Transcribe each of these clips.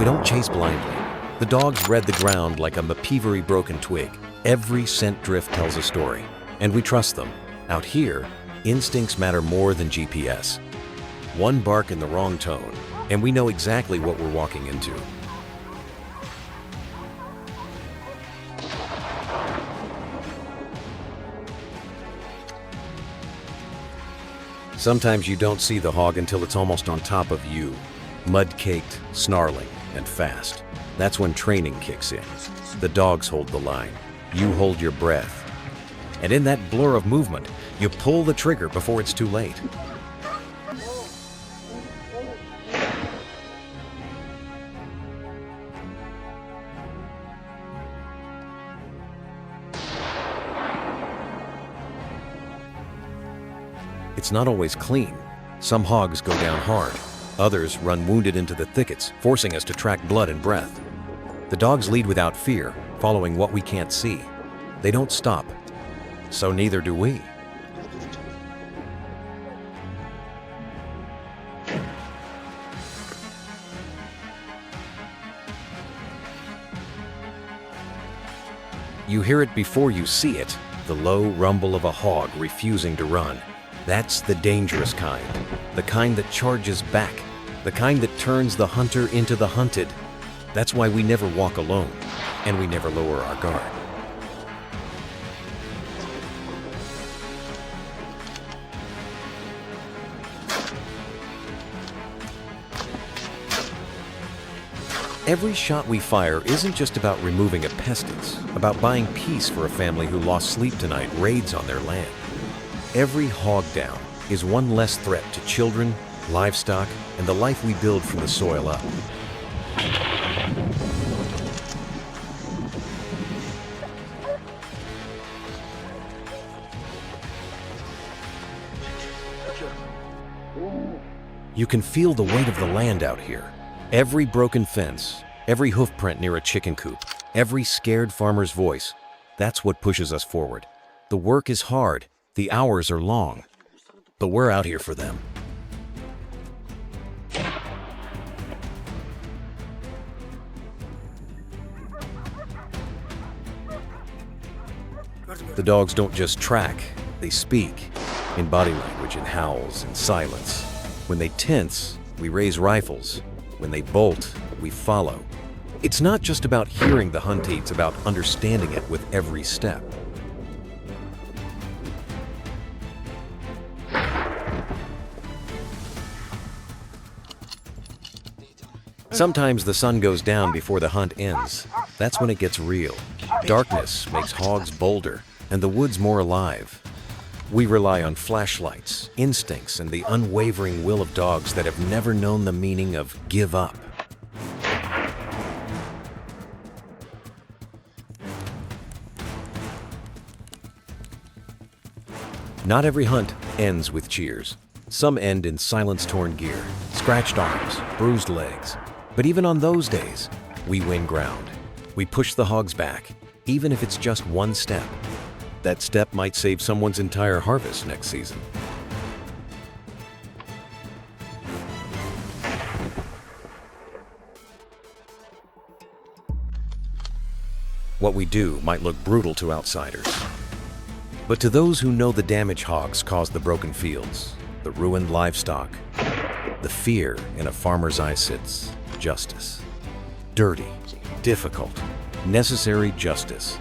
We don't chase blindly. The dogs read the ground like a mapivery broken twig. Every scent drift tells a story, and we trust them. Out here, instincts matter more than GPS. One bark in the wrong tone, and we know exactly what we're walking into. Sometimes you don't see the hog until it's almost on top of you, mud-caked, snarling, and fast. That's when training kicks in. The dogs hold the line. You hold your breath. And in that blur of movement, you pull the trigger before it's too late. It's not always clean. Some hogs go down hard. Others run wounded into the thickets, forcing us to track blood and breath. The dogs lead without fear, following what we can't see. They don't stop, so neither do we. You hear it before you see it, the low rumble of a hog refusing to run. That's the dangerous kind, the kind that charges back, the kind that turns the hunter into the hunted. That's why we never walk alone, and we never lower our guard. Every shot we fire isn't just about removing a pest, it's about buying peace for a family who lost sleep tonight raids on their land. Every hog down is one less threat to children, livestock, and the life we build from the soil up. You can feel the weight of the land out here. Every broken fence, every hoof print near a chicken coop, every scared farmer's voice, that's what pushes us forward. The work is hard. The hours are long, but we're out here for them. The dogs don't just track, they speak, in body language, in howls, in silence. When they tense, we raise rifles. When they bolt, we follow. It's not just about hearing the hunt, it's about understanding it with every step. Sometimes the sun goes down before the hunt ends. That's when it gets real. Darkness makes hogs bolder and the woods more alive. We rely on flashlights, instincts, and the unwavering will of dogs that have never known the meaning of give up. Not every hunt ends with cheers. Some end in silence-torn gear, scratched arms, bruised legs. But even on those days, we win ground. We push the hogs back, even if it's just one step. That step might save someone's entire harvest next season. What we do might look brutal to outsiders. But to those who know the damage hogs cause the broken fields, the ruined livestock, the fear in a farmer's eye sits justice. Dirty, difficult, necessary justice.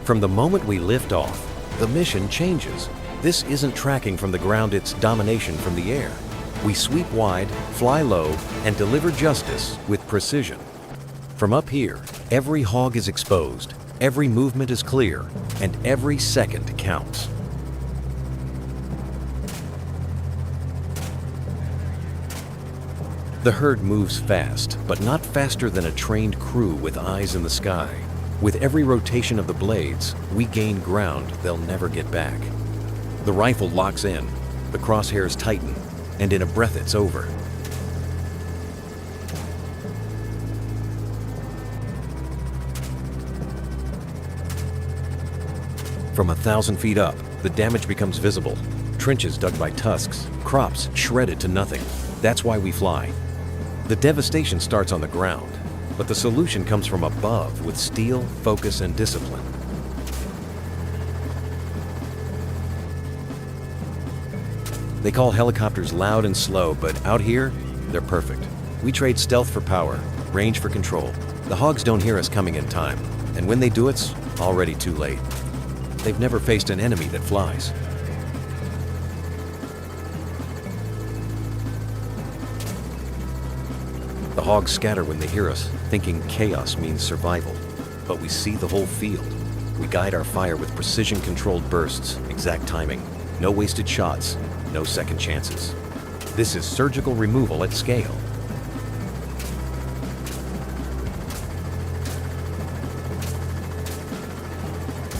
From the moment we lift off, the mission changes. This isn't tracking from the ground, it's domination from the air. We sweep wide, fly low, and deliver justice with precision. From up here, every hog is exposed, every movement is clear, and every second counts. The herd moves fast, but not faster than a trained crew with eyes in the sky. With every rotation of the blades, we gain ground they'll never get back. The rifle locks in, the crosshairs tighten, and in a breath it's over. From 1,000 feet up, the damage becomes visible. Trenches dug by tusks, crops shredded to nothing. That's why we fly. The devastation starts on the ground, but the solution comes from above with steel, focus, and discipline. They call helicopters loud and slow, but out here, they're perfect. We trade stealth for power, range for control. The hogs don't hear us coming in time, and when they do, it's already too late. They've never faced an enemy that flies. The hogs scatter when they hear us, thinking chaos means survival. But we see the whole field. We guide our fire with precision-controlled bursts, exact timing, no wasted shots, no second chances. This is surgical removal at scale.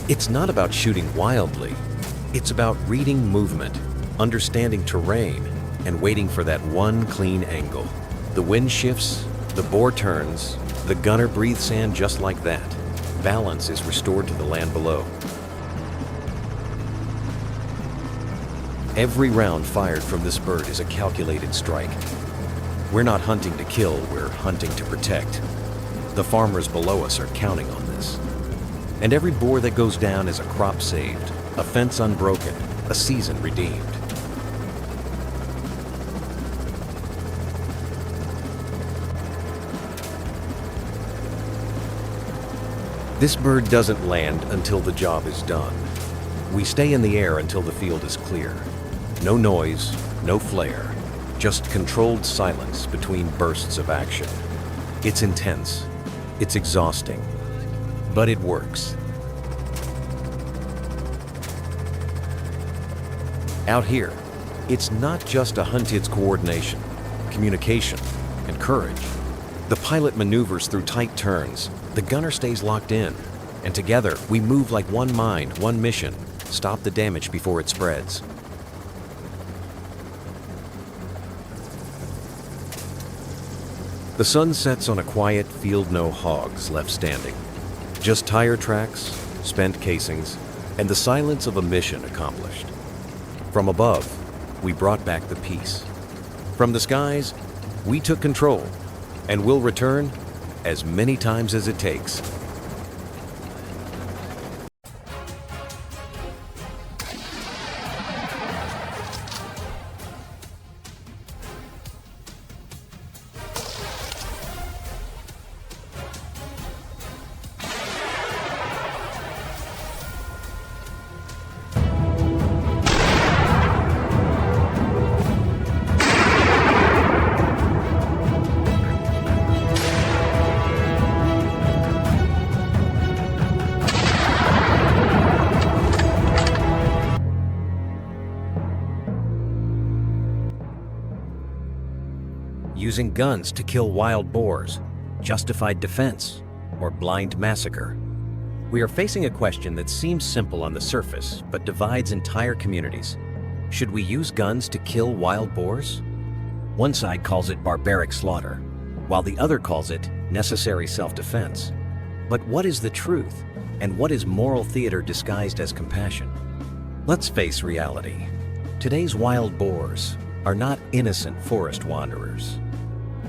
It's not about shooting wildly. It's about reading movement, understanding terrain, and waiting for that one clean angle. The wind shifts, the boar turns, the gunner breathes sand just like that. Balance is restored to the land below. Every round fired from this bird is a calculated strike. We're not hunting to kill, we're hunting to protect. The farmers below us are counting on this. And every boar that goes down is a crop saved, a fence unbroken, a season redeemed. This bird doesn't land until the job is done. We stay in the air until the field is clear. No noise, no flare, just controlled silence between bursts of action. It's intense, it's exhausting, but it works. Out here, it's not just a hunt, it's coordination, communication, and courage. The pilot maneuvers through tight turns, the gunner stays locked in, and together we move like one mind, one mission, stop the damage before it spreads. The sun sets on a quiet field, no hogs left standing. Just tire tracks, spent casings, and the silence of a mission accomplished. From above, we brought back the peace. From the skies, we took control, and will return as many times as it takes. Using guns to kill wild boars, justified defense, or blind massacre. We are facing a question that seems simple on the surface, but divides entire communities. Should we use guns to kill wild boars? One side calls it barbaric slaughter, while the other calls it necessary self-defense. But what is the truth, and what is moral theater disguised as compassion? Let's face reality. Today's wild boars are not innocent forest wanderers.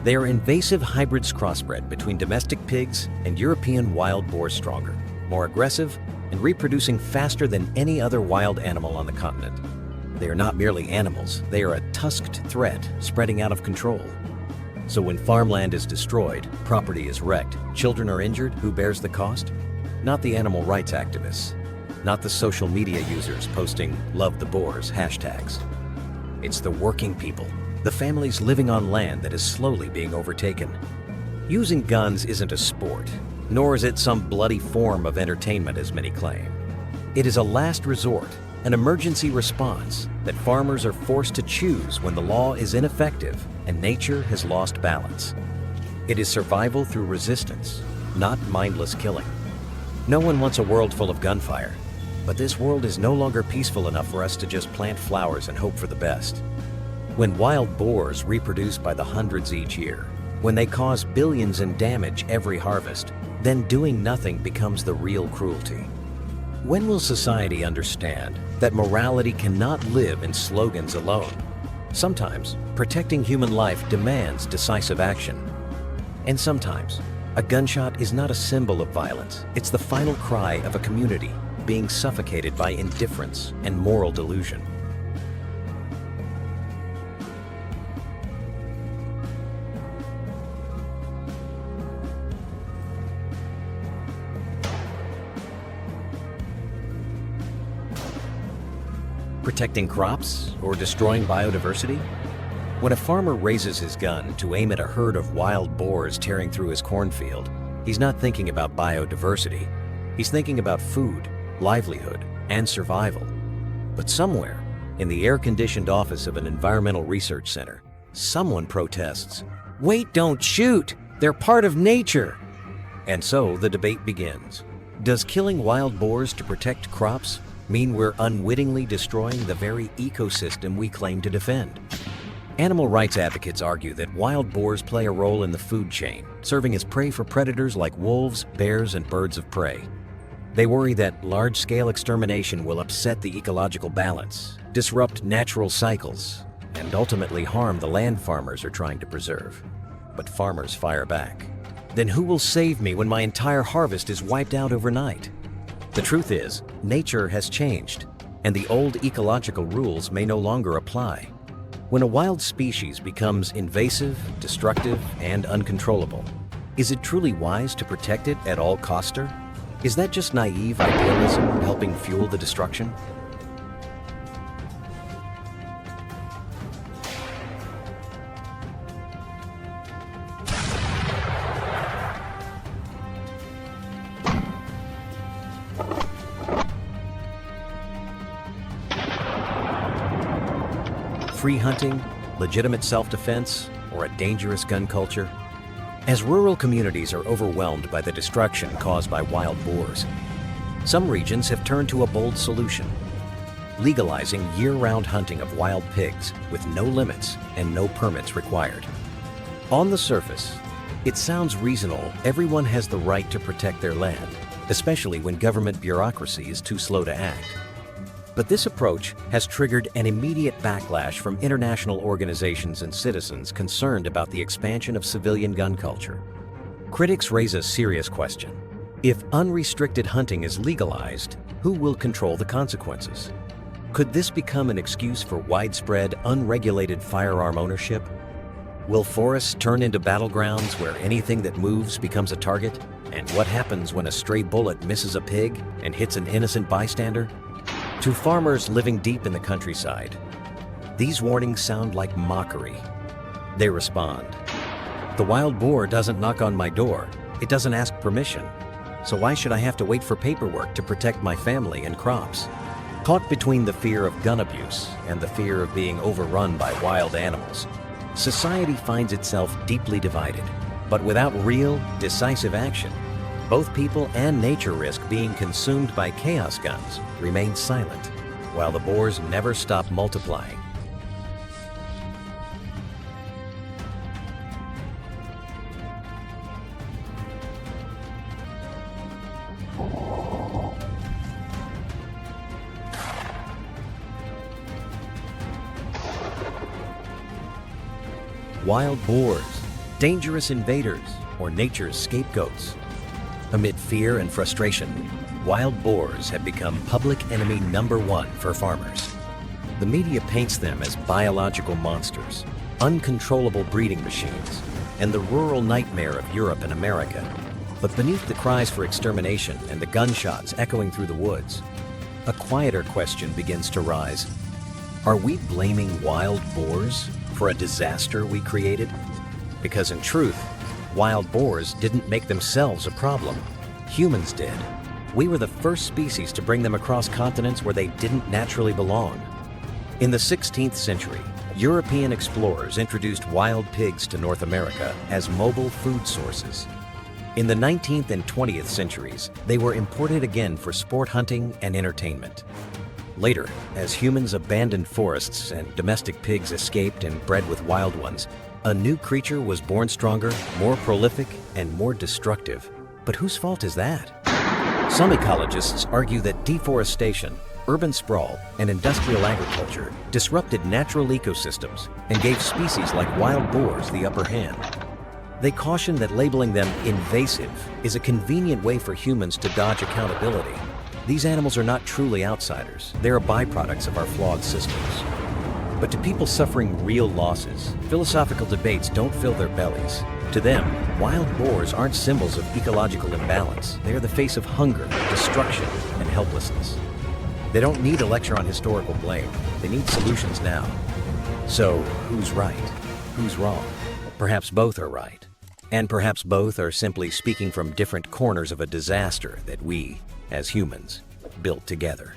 They are invasive hybrids crossbred between domestic pigs and European wild boar, stronger, more aggressive, and reproducing faster than any other wild animal on the continent. They are not merely animals, they are a tusked threat spreading out of control. So when farmland is destroyed, property is wrecked, children are injured, who bears the cost? Not the animal rights activists, not the social media users posting "love the boars" hashtags. It's the working people, the families living on land that is slowly being overtaken. Using guns isn't a sport, nor is it some bloody form of entertainment as many claim. It is a last resort, an emergency response that farmers are forced to choose when the law is ineffective and nature has lost balance. It is survival through resistance, not mindless killing. No one wants a world full of gunfire, but this world is no longer peaceful enough for us to just plant flowers and hope for the best. When wild boars reproduce by the hundreds each year, when they cause billions in damage every harvest, then doing nothing becomes the real cruelty. When will society understand that morality cannot live in slogans alone? Sometimes, protecting human life demands decisive action. And sometimes, a gunshot is not a symbol of violence. It's the final cry of a community being suffocated by indifference and moral delusion. Protecting crops or destroying biodiversity? When a farmer raises his gun to aim at a herd of wild boars tearing through his cornfield, he's not thinking about biodiversity. He's thinking about food, livelihood, and survival. But somewhere, in the air-conditioned office of an environmental research center, someone protests, "Wait, don't shoot! They're part of nature!" And so the debate begins. Does killing wild boars to protect crops mean we're unwittingly destroying the very ecosystem we claim to defend? Animal rights advocates argue that wild boars play a role in the food chain, serving as prey for predators like wolves, bears, and birds of prey. They worry that large-scale extermination will upset the ecological balance, disrupt natural cycles, and ultimately harm the land farmers are trying to preserve. But farmers fire back. Then who will save me when my entire harvest is wiped out overnight? The truth is, nature has changed, and the old ecological rules may no longer apply. When a wild species becomes invasive, destructive, and uncontrollable, is it truly wise to protect it at all costs? Is that just naive idealism helping fuel the destruction? Free hunting, legitimate self-defense, or a dangerous gun culture? As rural communities are overwhelmed by the destruction caused by wild boars, some regions have turned to a bold solution: legalizing year-round hunting of wild pigs with no limits and no permits required. On the surface, it sounds reasonable. Everyone has the right to protect their land, especially when government bureaucracy is too slow to act. But this approach has triggered an immediate backlash from international organizations and citizens concerned about the expansion of civilian gun culture. Critics raise a serious question. If unrestricted hunting is legalized, who will control the consequences? Could this become an excuse for widespread, unregulated firearm ownership? Will forests turn into battlegrounds where anything that moves becomes a target? And what happens when a stray bullet misses a pig and hits an innocent bystander? To farmers living deep in the countryside, these warnings sound like mockery. They respond, "The wild boar doesn't knock on my door. It doesn't ask permission. So why should I have to wait for paperwork to protect my family and crops?" Caught between the fear of gun abuse and the fear of being overrun by wild animals, society finds itself deeply divided. But without real, decisive action, both people and nature risk being consumed by chaos guns remain silent, while the boars never stop multiplying. Wild boars, dangerous invaders, or nature's scapegoats. Amid fear and frustration, wild boars have become public enemy number one for farmers. The media paints them as biological monsters, uncontrollable breeding machines, and the rural nightmare of Europe and America. But beneath the cries for extermination and the gunshots echoing through the woods, a quieter question begins to rise. Are we blaming wild boars for a disaster we created? Because in truth, Wild boars didn't make themselves a problem. Humans did. We were the first species to bring them across continents where they didn't naturally belong. In the 16th century, European explorers introduced wild pigs to North America as mobile food sources. In the 19th and 20th centuries, they were imported again for sport hunting and entertainment. Later, as humans abandoned forests and domestic pigs escaped and bred with wild ones, a new creature was born stronger, more prolific, and more destructive. But whose fault is that? Some ecologists argue that deforestation, urban sprawl, and industrial agriculture disrupted natural ecosystems and gave species like wild boars the upper hand. They caution that labeling them invasive is a convenient way for humans to dodge accountability. These animals are not truly outsiders. They are byproducts of our flawed systems. But to people suffering real losses, philosophical debates don't fill their bellies. To them, wild boars aren't symbols of ecological imbalance. They are the face of hunger, destruction, and helplessness. They don't need a lecture on historical blame. They need solutions now. So, who's right? Who's wrong? Perhaps both are right. And perhaps both are simply speaking from different corners of a disaster that we, as humans, built together.